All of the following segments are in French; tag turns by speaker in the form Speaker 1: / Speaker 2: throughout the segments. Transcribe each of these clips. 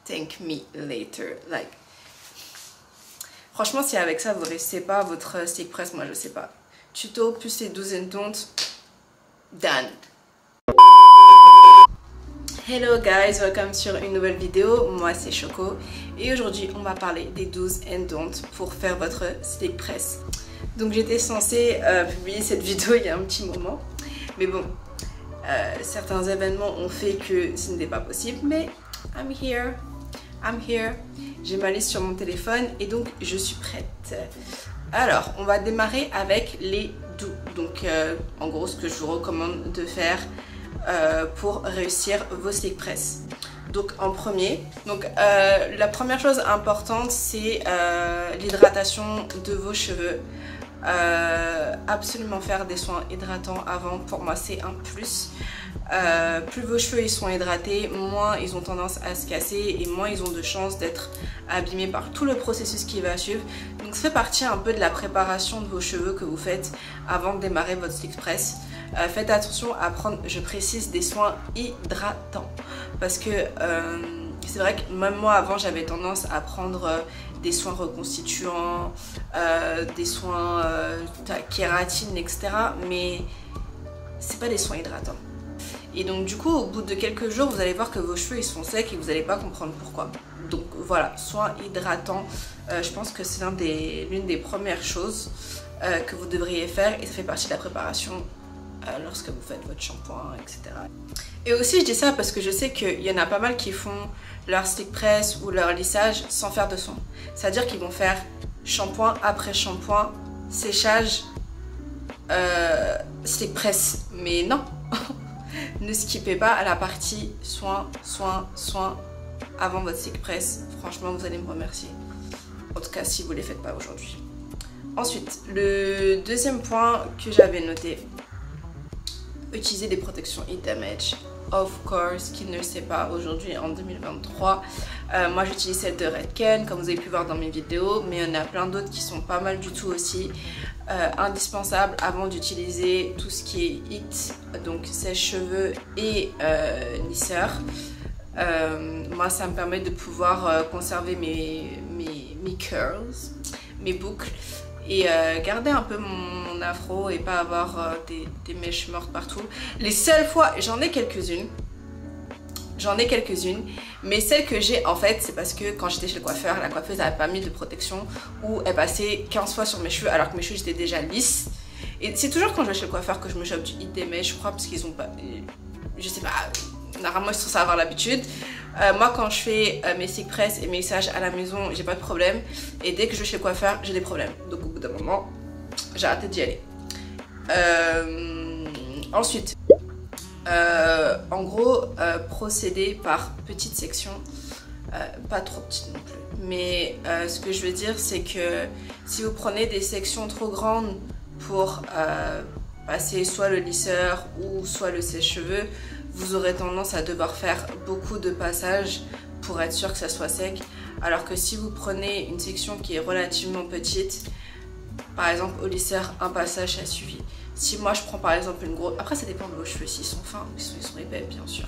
Speaker 1: thank me later. Like, franchement, si avec ça vous réussissez pas votre stick press, moi je sais pas. Tuto plus les 12 and don't, done. Hello guys, welcome sur une nouvelle vidéo. Moi c'est Choco et aujourd'hui on va parler des 12 and don't pour faire votre stick press. Donc j'étais censée publier cette vidéo il y a un petit moment, mais bon, certains événements ont fait que ce n'était pas possible, mais I'm here. J'ai ma liste sur mon téléphone et donc je suis prête. Alors, on va démarrer avec les do. Donc, en gros, ce que je vous recommande de faire pour réussir vos stick press. Donc, en premier, la première chose importante, c'est l'hydratation de vos cheveux. Absolument faire des soins hydratants avant, pour moi c'est un plus. Plus vos cheveux ils sont hydratés, moins ils ont tendance à se casser et moins ils ont de chances d'être abîmés par tout le processus qui va suivre. Donc ça fait partie un peu de la préparation de vos cheveux que vous faites avant de démarrer votre stick press. Faites attention à prendre, je précise, des soins hydratants parce que c'est vrai que même moi avant j'avais tendance à prendre des soins reconstituants, des soins kératine, etc. Mais c'est pas des soins hydratants. Et donc du coup au bout de quelques jours vous allez voir que vos cheveux ils sont secs et vous n'allez pas comprendre pourquoi. Donc voilà, soins hydratants, je pense que c'est l'une des premières choses que vous devriez faire et ça fait partie de la préparation lorsque vous faites votre shampoing, etc. Et aussi je dis ça parce que je sais qu'il y en a pas mal qui font leur stick press ou leur lissage sans faire de soin. C'est-à-dire qu'ils vont faire shampoing après shampoing, séchage, stick press. Mais non, ne skippez pas à la partie soin avant votre stick press. Franchement, vous allez me remercier. En tout cas, si vous ne les faites pas aujourd'hui. Ensuite, le deuxième point que j'avais noté, utiliser des protections heat damage. Of course, qui ne le sait pas aujourd'hui en 2023. Moi j'utilise celle de Redken comme vous avez pu voir dans mes vidéos, mais il y en a plein d'autres qui sont pas mal du tout aussi. Indispensable avant d'utiliser tout ce qui est heat, donc sèche-cheveux et lisseur. Moi ça me permet de pouvoir conserver mes curls, mes boucles et garder un peu mon afro et pas avoir des mèches mortes partout. Les seules fois, j'en ai quelques-unes, mais celles que j'ai en fait c'est parce que quand j'étais chez le coiffeur, la coiffeuse n'avait pas mis de protection ou elle passait 15 fois sur mes cheveux alors que mes cheveux étaient déjà lisses. Et c'est toujours quand je vais chez le coiffeur que je me chope du heat damage, je crois, parce qu'ils ont pas, je sais pas, normalement ils sont censés avoir l'habitude. Moi quand je fais mes stick press et mes lissages à la maison j'ai pas de problème, et dès que je vais chez le coiffeur j'ai des problèmes, donc au bout d'un moment j'ai arrêté d'y aller. Ensuite en gros procéder par petites sections, pas trop petites non plus, mais ce que je veux dire c'est que si vous prenez des sections trop grandes pour passer soit le lisseur ou soit le sèche-cheveux, vous aurez tendance à devoir faire beaucoup de passages pour être sûr que ça soit sec. Alors que si vous prenez une section qui est relativement petite, par exemple au lisseur, un passage ça suffit. Si moi je prends par exemple une grosse... Après ça dépend de vos cheveux, s'ils sont fins ou ils sont épais bien sûr.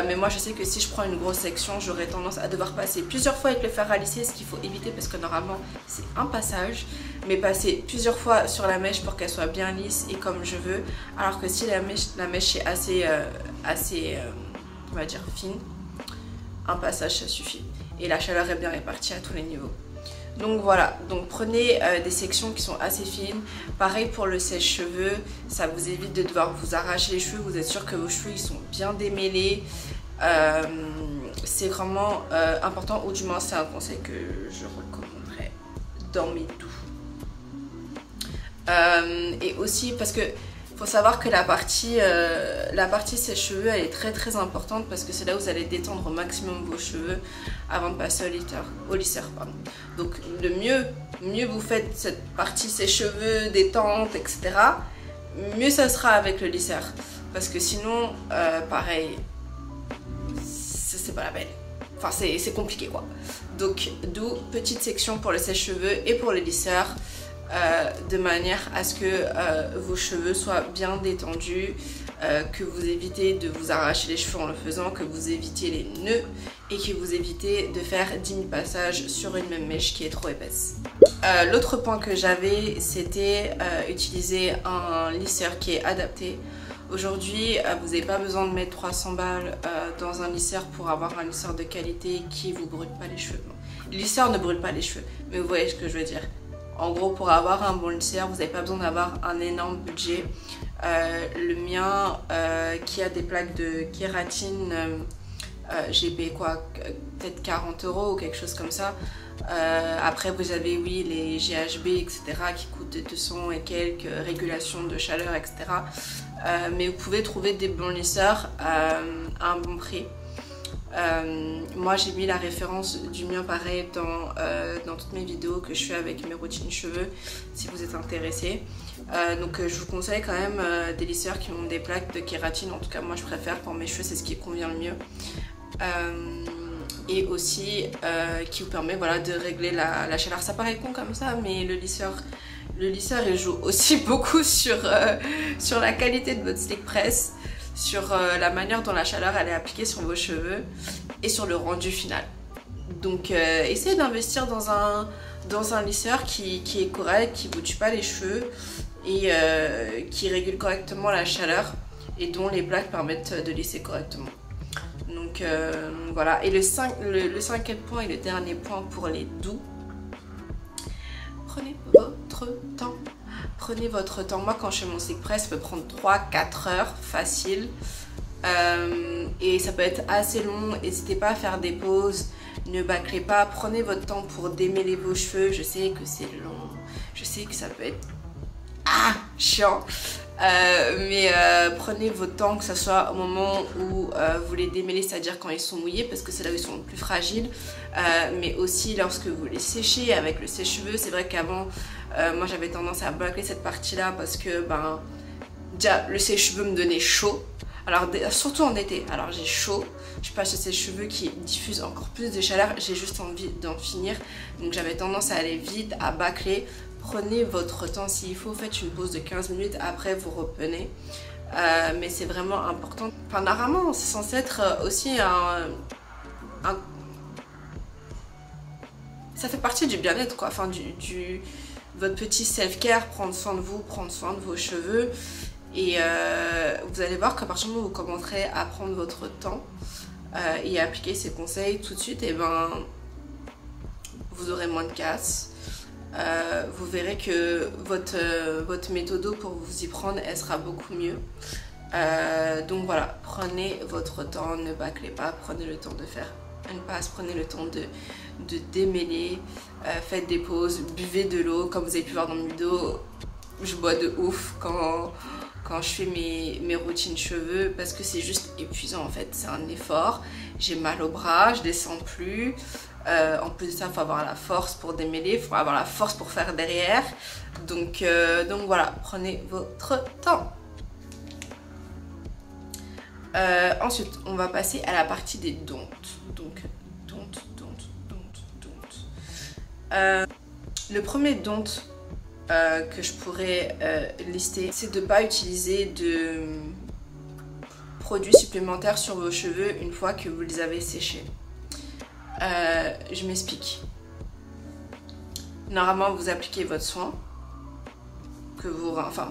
Speaker 1: Mais moi je sais que si je prends une grosse section, j'aurais tendance à devoir passer plusieurs fois avec le fer à lisser, ce qu'il faut éviter parce que normalement c'est un passage, mais passer plusieurs fois sur la mèche pour qu'elle soit bien lisse et comme je veux. Alors que si la mèche est assez on va dire fine, un passage ça suffit et la chaleur est bien répartie à tous les niveaux. Donc voilà, donc prenez des sections qui sont assez fines. Pareil pour le sèche-cheveux, ça vous évite de devoir vous arracher les cheveux, vous êtes sûr que vos cheveux ils sont bien démêlés. C'est vraiment important, ou du moins c'est un conseil que je recommanderais dans mes doux. Et aussi parce que faut savoir que la partie sèche-cheveux elle est très importante parce que c'est là où vous allez détendre au maximum vos cheveux avant de passer au lisseur. Donc le mieux vous faites cette partie sèche-cheveux, détente, etc. mieux ça sera avec le lisseur. Parce que sinon, pareil, c'est pas la peine. Enfin c'est compliqué quoi. Donc d'où petite section pour le sèche-cheveux et pour les lisseurs. De manière à ce que vos cheveux soient bien détendus, que vous évitez de vous arracher les cheveux en le faisant, que vous évitiez les nœuds et que vous évitez de faire 10 000 passages sur une même mèche qui est trop épaisse. L'autre point que j'avais, c'était utiliser un lisseur qui est adapté. Aujourd'hui, vous n'avez pas besoin de mettre 300 balles dans un lisseur pour avoir un lisseur de qualité qui vous brûle pas les cheveux. Le lisseur ne brûle pas les cheveux, mais vous voyez ce que je veux dire. En gros, pour avoir un bon lisseur, vous n'avez pas besoin d'avoir un énorme budget. Le mien, qui a des plaques de kératine, j'ai payé quoi, peut-être 40 € ou quelque chose comme ça. Après vous avez oui les GHB etc qui coûtent 200 et quelques, régulation de chaleur etc. Mais vous pouvez trouver des bons lisseurs à un bon prix. Moi j'ai mis la référence du mien pareil dans toutes mes vidéos que je fais avec mes routines cheveux si vous êtes intéressés. Donc je vous conseille quand même des lisseurs qui ont des plaques de kératine. En tout cas moi je préfère pour mes cheveux, c'est ce qui convient le mieux. Et aussi qui vous permet voilà, de régler la chaleur. Ça paraît con comme ça, mais le lisseur il joue aussi beaucoup sur la qualité de votre slick press, sur la manière dont la chaleur elle est appliquée sur vos cheveux et sur le rendu final. Donc essayez d'investir dans un lisseur qui est correct, qui ne vous tue pas les cheveux et qui régule correctement la chaleur et dont les plaques permettent de lisser correctement. Donc voilà, et le cinquième point et le dernier point pour les doux, prenez votre temps. Prenez votre temps. Moi quand je fais mon slick press, ça peut prendre 3-4 heures facile. Et ça peut être assez long. N'hésitez pas à faire des pauses, ne bâclez pas, prenez votre temps pour démêler vos cheveux. Je sais que c'est long, je sais que ça peut être chiant. Mais prenez votre temps, que ce soit au moment où vous les démêlez, c'est-à-dire quand ils sont mouillés, parce que c'est là où ils sont le plus fragiles, mais aussi lorsque vous les séchez avec le sèche-cheveux. C'est vrai qu'avant, moi j'avais tendance à bâcler cette partie-là parce que déjà le sèche-cheveux me donnait chaud. Alors surtout en été, alors j'ai chaud, je passe ce sèche-cheveux qui diffuse encore plus de chaleur, j'ai juste envie d'en finir, donc j'avais tendance à aller vite, à bâcler. Prenez votre temps s'il faut, faites une pause de 15 minutes, après vous reprenez. Mais c'est vraiment important. Enfin, normalement, c'est censé être aussi ça fait partie du bien-être, quoi. Enfin, votre petit self-care, prendre soin de vous, prendre soin de vos cheveux. Et vous allez voir qu'à partir du moment où vous commencerez à prendre votre temps et à appliquer ces conseils tout de suite, et vous aurez moins de casse. Vous verrez que votre méthode pour vous y prendre, elle sera beaucoup mieux. Donc voilà, prenez votre temps, ne bâclez pas, prenez le temps de faire une passe, prenez le temps de démêler, faites des pauses, buvez de l'eau. Comme vous avez pu voir dans mes vidéos, je bois de ouf quand je fais mes routines cheveux parce que c'est juste épuisant en fait, c'est un effort. J'ai mal au bras, je descends plus. En plus de ça, il faut avoir la force pour démêler, il faut avoir la force pour faire derrière. Donc voilà, prenez votre temps. Ensuite, on va passer à la partie des don'ts. Donc, le premier don't que je pourrais lister, c'est de ne pas utiliser de produits supplémentaires sur vos cheveux une fois que vous les avez séchés. Je m'explique. Normalement, vous appliquez votre soin,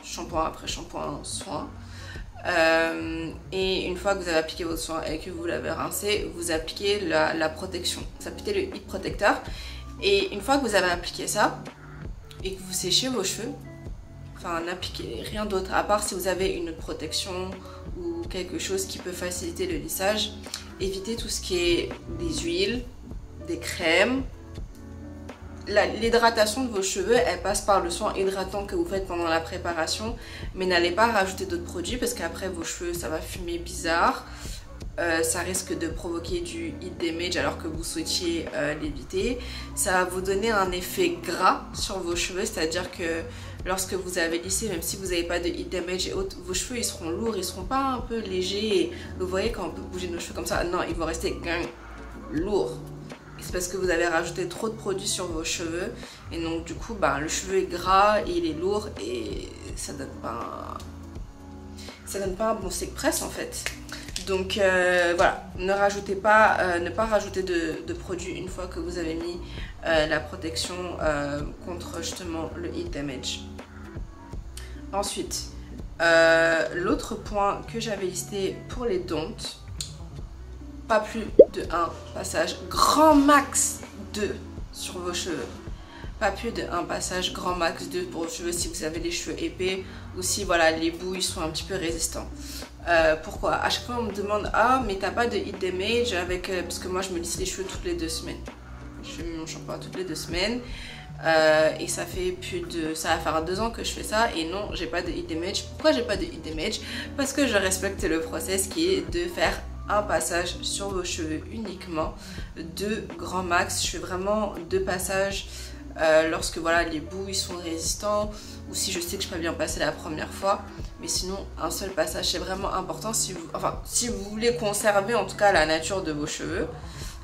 Speaker 1: shampoing après shampoing, soin. Et une fois que vous avez appliqué votre soin et que vous l'avez rincé, vous appliquez la protection. Vous appliquez le heat protecteur. Et une fois que vous avez appliqué ça et que vous séchez vos cheveux, enfin n'appliquez rien d'autre à part si vous avez une protection ou quelque chose qui peut faciliter le lissage. Évitez tout ce qui est des huiles, des crèmes. L'hydratation de vos cheveux, elle passe par le soin hydratant que vous faites pendant la préparation, mais n'allez pas rajouter d'autres produits parce qu'après vos cheveux ça va fumer bizarre. Ça risque de provoquer du heat damage alors que vous souhaitiez l'éviter. Ça va vous donner un effet gras sur vos cheveux, c'est-à-dire que lorsque vous avez lissé, même si vous n'avez pas de heat damage et autres, vos cheveux ils seront lourds, ils ne seront pas un peu légers. Et vous voyez quand on peut bouger nos cheveux comme ça, non, ils vont rester lourds. C'est parce que vous avez rajouté trop de produits sur vos cheveux et donc du coup le cheveu est gras et il est lourd et ça donne pas un bon slick press en fait. Donc voilà, ne pas rajouter de produits une fois que vous avez mis la protection contre justement le heat damage. Ensuite, l'autre point que j'avais listé pour les don'ts, pas plus de 1 passage, grand max 2 sur vos cheveux. Pas plus de 1 passage, grand max 2 pour vos cheveux si vous avez les cheveux épais ou si voilà, les bouts ils sont un petit peu résistants. Pourquoi? À chaque fois on me demande, ah mais t'as pas de heat damage avec... parce que moi je me lisse les cheveux toutes les 2 semaines. Je fais mon shampoing toutes les 2 semaines. Et ça va faire 2 ans que je fais ça et non, j'ai pas de heat damage. Pourquoi j'ai pas de heat damage? Parce que je respecte le process qui est de faire un passage sur vos cheveux uniquement, 2 grands max. Je fais vraiment 2 passages lorsque voilà, les bouts ils sont résistants ou si je sais que je peux bien passer la première fois. Mais sinon, un seul passage c'est vraiment important si vous voulez conserver en tout cas la nature de vos cheveux.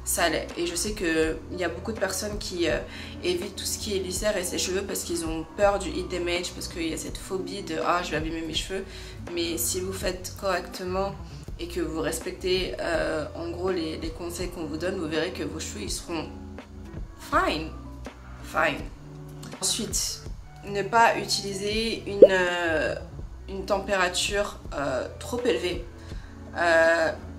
Speaker 1: Ça l'est. Et je sais qu'il y a beaucoup de personnes qui évitent tout ce qui est lissère et sèche-cheveux parce qu'ils ont peur du heat damage, parce qu'il y a cette phobie de « ah, je vais abîmer mes cheveux ». Mais si vous faites correctement et que vous respectez en gros les conseils qu'on vous donne, vous verrez que vos cheveux ils seront fine. Ensuite, ne pas utiliser une température trop élevée.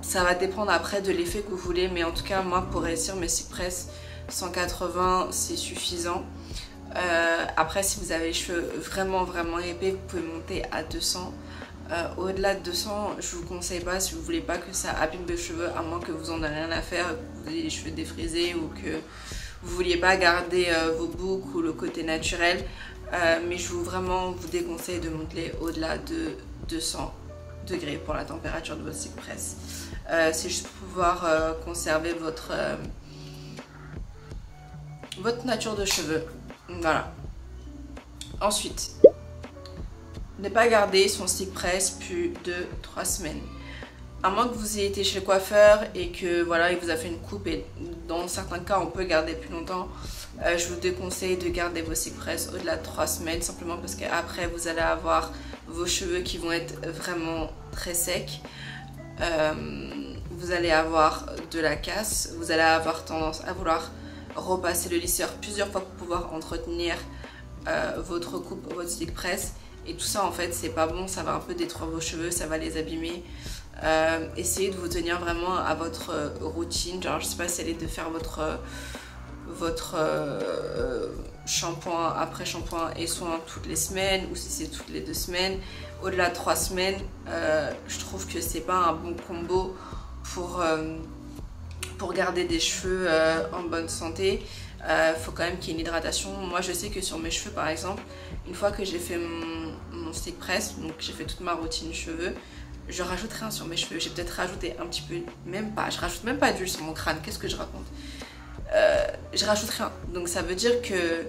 Speaker 1: Ça va dépendre après de l'effet que vous voulez, mais en tout cas moi pour réussir mes cypress 180 c'est suffisant. Après si vous avez les cheveux vraiment épais, vous pouvez monter à 200. Au-delà de 200 je vous conseille pas si vous voulez pas que ça abîme vos cheveux, à moins que vous en ayez rien à faire, que vous ayez les cheveux défrisés ou que vous vouliez pas garder vos boucles ou le côté naturel. Mais je vous déconseille de monter au-delà de 200 degrés pour la température de votre cypress. C'est juste pour pouvoir conserver votre nature de cheveux. Voilà. Ensuite, ne pas garder son cypress plus de 3 semaines. À moins que vous ayez été chez le coiffeur et que voilà, il vous a fait une coupe, et dans certains cas on peut garder plus longtemps. Je vous déconseille de garder vos cypress au-delà de 3 semaines, simplement parce qu'après vous allez avoir vos cheveux qui vont être vraiment très secs. Vous allez avoir de la casse, vous allez avoir tendance à vouloir repasser le lisseur plusieurs fois pour pouvoir entretenir votre coupe, votre cypress, et tout ça en fait c'est pas bon, ça va un peu détruire vos cheveux, ça va les abîmer. Essayez de vous tenir vraiment à votre routine, genre je sais pas si elle est de faire votre shampoing après shampoing et soin toutes les semaines ou si c'est toutes les 2 semaines. Au-delà de 3 semaines, je trouve que c'est pas un bon combo pour garder des cheveux en bonne santé. Faut quand même qu'il y ait une hydratation. Moi je sais que sur mes cheveux par exemple, une fois que j'ai fait mon stick press, donc j'ai fait toute ma routine cheveux, je rajoute rien sur mes cheveux. J'ai peut-être rajouté un petit peu, même pas, je rajoute même pas d'huile sur mon crâne. Qu'est-ce que je raconte? Je rajoute rien. Donc ça veut dire que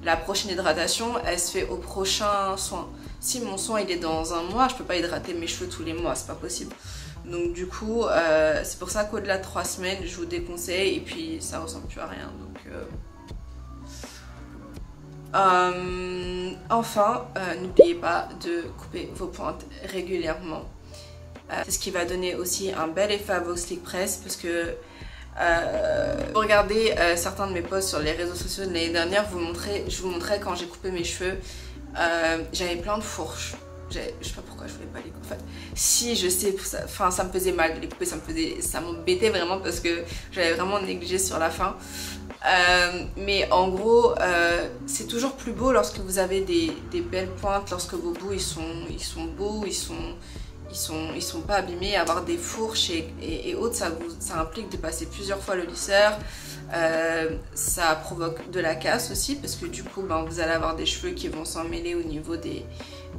Speaker 1: la prochaine hydratation elle se fait au prochain soin. Si mon soin il est dans 1 mois, je peux pas hydrater mes cheveux tous les mois, c'est pas possible. Donc du coup c'est pour ça qu'au-delà de 3 semaines je vous déconseille, et puis ça ressemble plus à rien. Donc enfin n'oubliez pas de couper vos pointes régulièrement. C'est ce qui va donner aussi un bel effet à vos slick press, parce que regardez certains de mes posts sur les réseaux sociaux de l'année dernière, je vous montrais quand j'ai coupé mes cheveux, j'avais plein de fourches. Je sais pas pourquoi je voulais pas les couper. En fait, si je sais, ça me faisait mal de les couper, ça m'embêtait vraiment parce que j'avais vraiment négligé sur la fin. Mais en gros, c'est toujours plus beau lorsque vous avez des belles pointes, lorsque vos bouts ils sont beaux, ils sont pas abîmés. Avoir des fourches et autres, ça implique de passer plusieurs fois le lisseur. Ça provoque de la casse aussi, parce que du coup vous allez avoir des cheveux qui vont s'en mêler au niveau des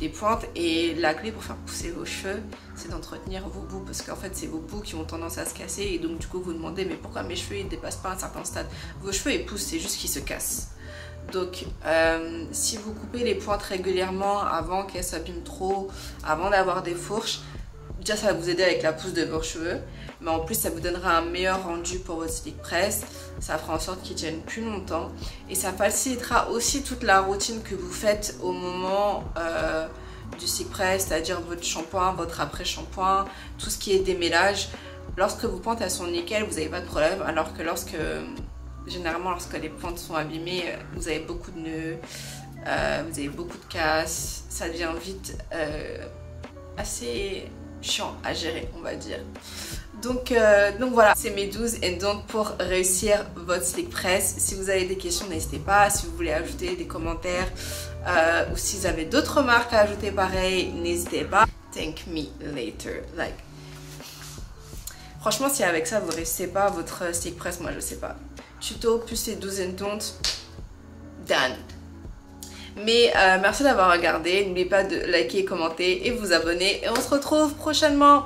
Speaker 1: pointes, et la clé pour faire pousser vos cheveux c'est d'entretenir vos bouts, parce qu'en fait c'est vos bouts qui ont tendance à se casser, et donc du coup vous demandez mais pourquoi mes cheveux ils dépassent pas un certain stade. Vos cheveux ils poussent, c'est juste qu'ils se cassent. Donc si vous coupez les pointes régulièrement avant qu'elles s'abîment trop, avant d'avoir des fourches, déjà ça va vous aider avec la pousse de vos cheveux, mais en plus ça vous donnera un meilleur rendu pour votre slick press, ça fera en sorte qu'ils tiennent plus longtemps, et ça facilitera aussi toute la routine que vous faites au moment du stick press, c'est-à-dire votre shampoing, votre après-shampoing, tout ce qui est démêlage. Lorsque vos pointes elles sont nickel, vous n'avez pas de problème, alors que généralement lorsque les pointes sont abîmées, vous avez beaucoup de nœuds, vous avez beaucoup de casse, ça devient vite assez chiant à gérer, on va dire. Donc voilà, c'est mes 12 and don't pour réussir votre stick press. Si vous avez des questions, n'hésitez pas. Si vous voulez ajouter des commentaires ou si vous avez d'autres marques à ajouter pareil, n'hésitez pas. Thank me later. Like, franchement, si avec ça vous ne réussissez pas votre stick press, moi je sais pas. Tuto plus les 12 and don't, done. Mais merci d'avoir regardé. N'oubliez pas de liker, commenter et vous abonner. Et on se retrouve prochainement.